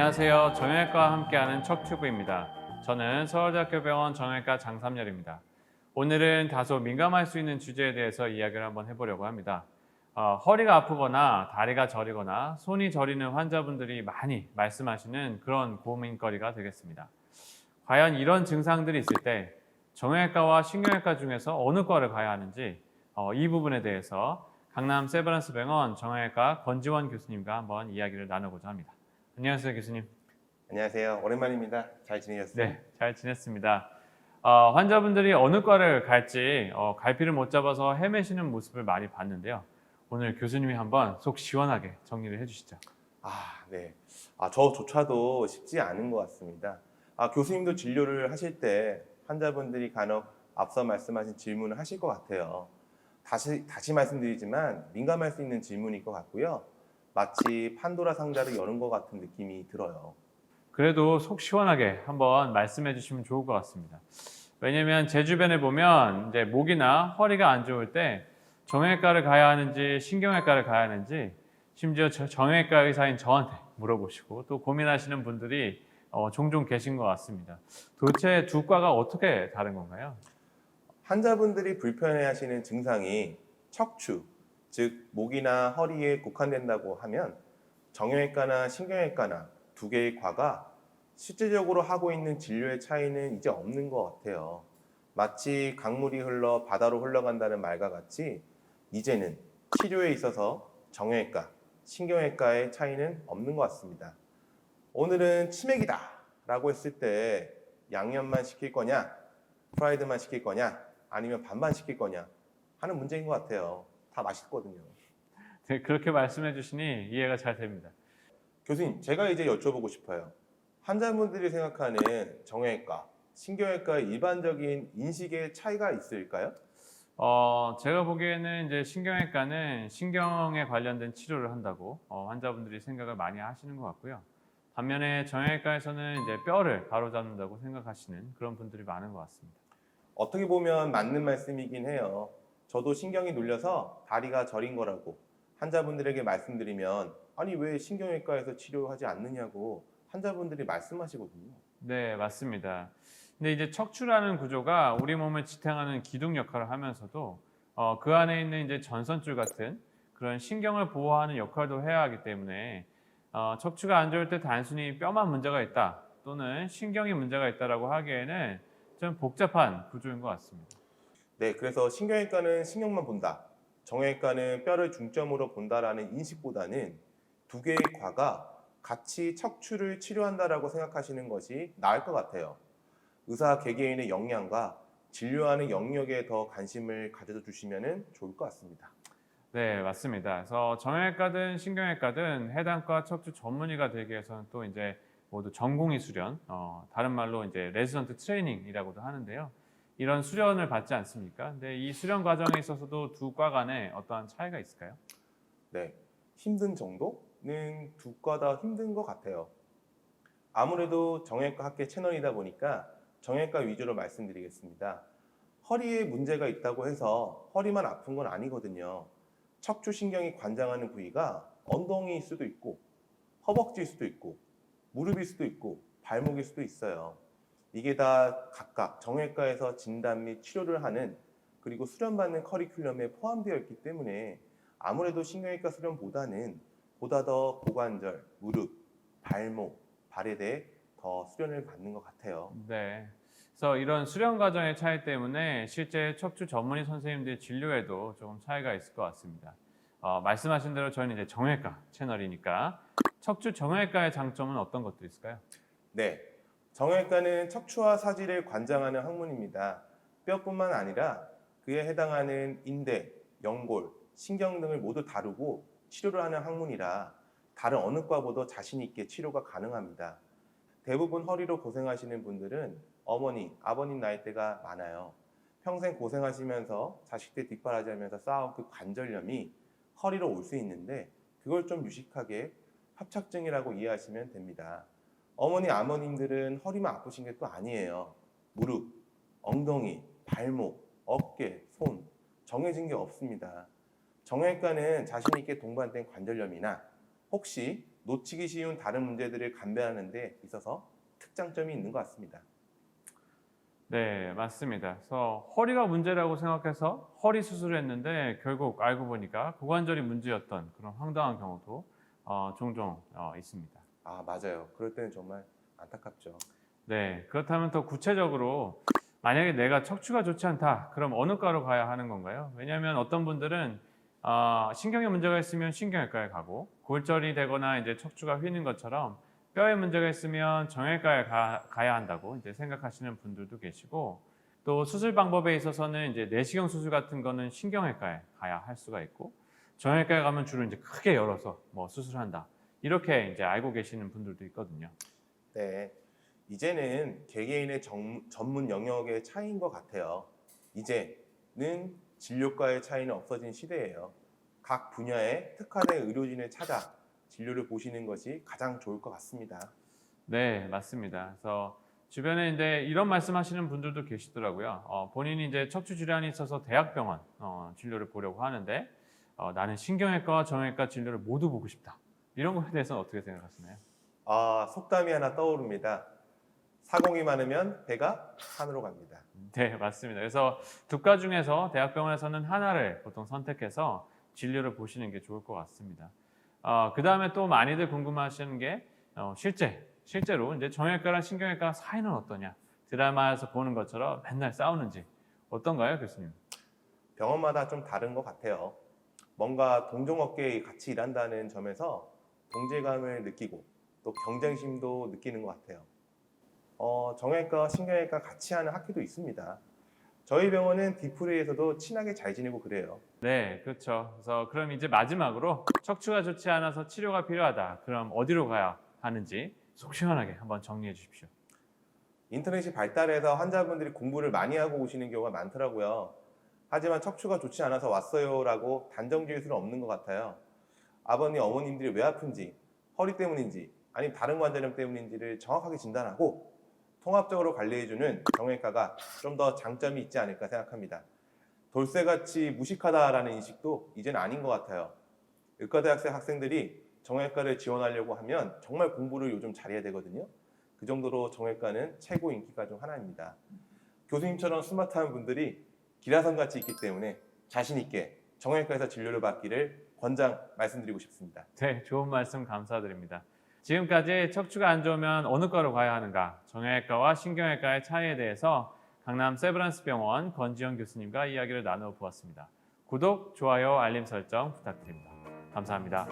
안녕하세요. 정형외과와 함께하는 척튜브입니다. 저는 서울대학교 병원 정형외과 장삼열입니다. 오늘은 다소 민감할 수 있는 주제에 대해서 이야기를 한번 해보려고 합니다. 허리가 아프거나 다리가 저리거나 손이 저리는 환자분들이 많이 말씀하시는 그런 고민거리가 되겠습니다. 과연 이런 증상들이 있을 때 정형외과와 신경외과 중에서 어느 과를 가야 하는지 이 부분에 대해서 강남 세브란스 병원 정형외과 권지원 교수님과 한번 이야기를 나누고자 합니다. 안녕하세요, 교수님. 안녕하세요. 오랜만입니다. 잘 지내셨어요? 네, 잘 지냈습니다. 환자분들이 어느 과를 갈지 갈피를 못 잡아서 헤매시는 모습을 많이 봤는데요. 오늘 교수님이 한번 속 시원하게 정리를 해주시죠. 네. 저조차도 쉽지 않은 것 같습니다. 교수님도 진료를 하실 때 환자분들이 간혹 앞서 말씀하신 질문을 하실 것 같아요. 다시 말씀드리지만 민감할 수 있는 질문일 것 같고요. 마치 판도라 상자를 여는 것 같은 느낌이 들어요. 그래도 속 시원하게 한번 말씀해 주시면 좋을 것 같습니다. 왜냐면 제 주변에 보면 이제 목이나 허리가 안 좋을 때 정형외과를 가야 하는지 신경외과를 가야 하는지 심지어 정형외과 의사인 저한테 물어보시고 또 고민하시는 분들이 종종 계신 것 같습니다. 도대체 두 과가 어떻게 다른 건가요? 환자분들이 불편해하시는 증상이 척추, 즉 목이나 허리에 국한된다고 하면 정형외과나 신경외과나 두 개의 과가 실질적으로 하고 있는 진료의 차이는 이제 없는 것 같아요. 마치 강물이 흘러 바다로 흘러간다는 말과 같이 이제는 치료에 있어서 정형외과, 신경외과의 차이는 없는 것 같습니다. 오늘은 치맥이다 라고 했을 때 양념만 시킬 거냐, 프라이드만 시킬 거냐, 아니면 반반 시킬 거냐 하는 문제인 것 같아요. 다 맛있거든요. 네, 그렇게 말씀해 주시니 이해가 잘 됩니다. 교수님, 제가 이제 여쭤보고 싶어요. 환자분들이 생각하는 정형외과, 신경외과의 일반적인 인식의 차이가 있을까요? 제가 보기에는 이제 신경외과는 신경에 관련된 치료를 한다고 환자분들이 생각을 많이 하시는 것 같고요. 반면에 정형외과에서는 이제 뼈를 바로잡는다고 생각하시는 그런 분들이 많은 것 같습니다. 어떻게 보면 맞는 말씀이긴 해요. 저도 신경이 눌려서 다리가 저린 거라고 환자분들에게 말씀드리면 아니 왜 신경외과에서 치료하지 않느냐고 환자분들이 말씀하시거든요. 네, 맞습니다. 근데 이제 척추라는 구조가 우리 몸을 지탱하는 기둥 역할을 하면서도 그 안에 있는 이제 전선줄 같은 그런 신경을 보호하는 역할도 해야 하기 때문에 척추가 안 좋을 때 단순히 뼈만 문제가 있다 또는 신경이 문제가 있다라고 하기에는 좀 복잡한 구조인 것 같습니다. 네, 그래서 신경외과는 신경만 본다. 정형외과는 뼈를 중점으로 본다라는 인식보다는 두 개의 과가 같이 척추를 치료한다라고 생각하시는 것이 나을 것 같아요. 의사 개개인의 역량과 진료하는 영역에 더 관심을 가져 주시면 좋을 것 같습니다. 네, 맞습니다. 그래서 정형외과든 신경외과든 해당 과 척추 전문의가 되기 위해서는 또 이제 모두 전공의 수련, 다른 말로 이제 레지던트 트레이닝이라고도 하는데요. 이런 수련을 받지 않습니까? 근데 이 수련 과정에 있어서도 두 과 간에 어떠한 차이가 있을까요? 네, 힘든 정도는 두 과 다 힘든 것 같아요. 아무래도 정형외과 학회 채널이다 보니까 정형외과 위주로 말씀드리겠습니다. 허리에 문제가 있다고 해서 허리만 아픈 건 아니거든요. 척추신경이 관장하는 부위가 엉덩이일 수도 있고 허벅지일 수도 있고 무릎일 수도 있고 발목일 수도 있어요. 이게 다 각각 정형외과에서 진단 및 치료를 하는 그리고 수련받는 커리큘럼에 포함되어 있기 때문에 아무래도 신경외과 수련보다는 보다 더 고관절, 무릎, 발목, 발에 대해 더 수련을 받는 것 같아요. 네. 그래서 이런 수련 과정의 차이 때문에 실제 척추 전문의 선생님들 진료에도 조금 차이가 있을 것 같습니다. 말씀하신 대로 저희는 이제 정형외과 채널이니까 척추 정형외과의 장점은 어떤 것들이 있을까요? 네, 정형외과는 척추와 사지를 관장하는 학문입니다. 뼈뿐만 아니라 그에 해당하는 인대, 연골, 신경 등을 모두 다루고 치료를 하는 학문이라 다른 어느 과보다 자신 있게 치료가 가능합니다. 대부분 허리로 고생하시는 분들은 어머니, 아버님 나이대가 많아요. 평생 고생하시면서 자식들 뒷바라지하면서 쌓아온 그 관절염이 허리로 올 수 있는데 그걸 좀 유식하게 협착증이라고 이해하시면 됩니다. 어머니, 아버님들은 허리만 아프신 게 또 아니에요. 무릎, 엉덩이, 발목, 어깨, 손 정해진 게 없습니다. 정형외과는 자신 있게 동반된 관절염이나 혹시 놓치기 쉬운 다른 문제들을 감별하는 데 있어서 특장점이 있는 것 같습니다. 네, 맞습니다. 그래서 허리가 문제라고 생각해서 허리 수술을 했는데 결국 알고 보니까 고관절이 문제였던 그런 황당한 경우도 종종 있습니다. 아, 맞아요. 그럴 때는 정말 안타깝죠. 네, 그렇다면 더 구체적으로 만약에 내가 척추가 좋지 않다, 그럼 어느 과로 가야 하는 건가요? 왜냐하면 어떤 분들은 신경에 문제가 있으면 신경외과에 가고 골절이 되거나 이제 척추가 휘는 것처럼 뼈에 문제가 있으면 정형외과에 가야 한다고 이제 생각하시는 분들도 계시고 또 수술 방법에 있어서는 이제 내시경 수술 같은 거는 신경외과에 가야 할 수가 있고 정형외과에 가면 주로 이제 크게 열어서 뭐 수술한다 이렇게 이제 알고 계시는 분들도 있거든요. 네, 이제는 개개인의 전문 영역의 차이인 것 같아요. 이제는 진료과의 차이는 없어진 시대예요. 각 분야에 특화된 의료진을 찾아 진료를 보시는 것이 가장 좋을 것 같습니다. 네, 맞습니다. 그래서 주변에 이제 이런 말씀하시는 분들도 계시더라고요. 본인이 이제 척추 질환이 있어서 대학병원 진료를 보려고 하는데 나는 신경외과와 정형외과 진료를 모두 보고 싶다. 이런 거에 대해서는 어떻게 생각하시나요? 아, 속담이 하나 떠오릅니다. 사공이 많으면 배가 산으로 갑니다. 네, 맞습니다. 그래서 두 과 중에서 대학병원에서는 하나를 보통 선택해서 진료를 보시는 게 좋을 것 같습니다. 그 다음에 또 많이들 궁금하시는 게 실제로 이제 정형외과랑 신경외과 사이는 어떠냐? 드라마에서 보는 것처럼 맨날 싸우는지 어떤가요, 교수님? 병원마다 좀 다른 것 같아요. 뭔가 동종업계에 같이 일한다는 점에서 동질감을 느끼고 또 경쟁심도 느끼는 것 같아요. 정형외과, 신경외과 같이 하는 학회도 있습니다. 저희 병원은 디프리에서도 친하게 잘 지내고 그래요. 네, 그렇죠. 그래서 그럼 이제 마지막으로 척추가 좋지 않아서 치료가 필요하다. 그럼 어디로 가야 하는지 속 시원하게 한번 정리해 주십시오. 인터넷이 발달해서 환자분들이 공부를 많이 하고 오시는 경우가 많더라고요. 하지만 척추가 좋지 않아서 왔어요라고 단정 지을 수는 없는 것 같아요. 아버님, 어머님들이 왜 아픈지, 허리 때문인지, 아니면 다른 관절염 때문인지를 정확하게 진단하고 통합적으로 관리해주는 정형외과가 좀 더 장점이 있지 않을까 생각합니다. 돌쇠같이 무식하다라는 인식도 이젠 아닌 것 같아요. 의과대학생 학생들이 정형외과를 지원하려고 하면 정말 공부를 요즘 잘해야 되거든요. 그 정도로 정형외과는 최고 인기가 중 하나입니다. 교수님처럼 스마트한 분들이 기라성같이 있기 때문에 자신 있게 정형외과에서 진료를 받기를 권장 말씀드리고 싶습니다. 네, 좋은 말씀 감사드립니다. 지금까지 척추가 안 좋으면 어느 과로 가야 하는가, 정형외과와 신경외과의 차이에 대해서 강남 세브란스 병원 권지영 교수님과 이야기를 나누어 보았습니다. 구독, 좋아요, 알림 설정 부탁드립니다. 감사합니다.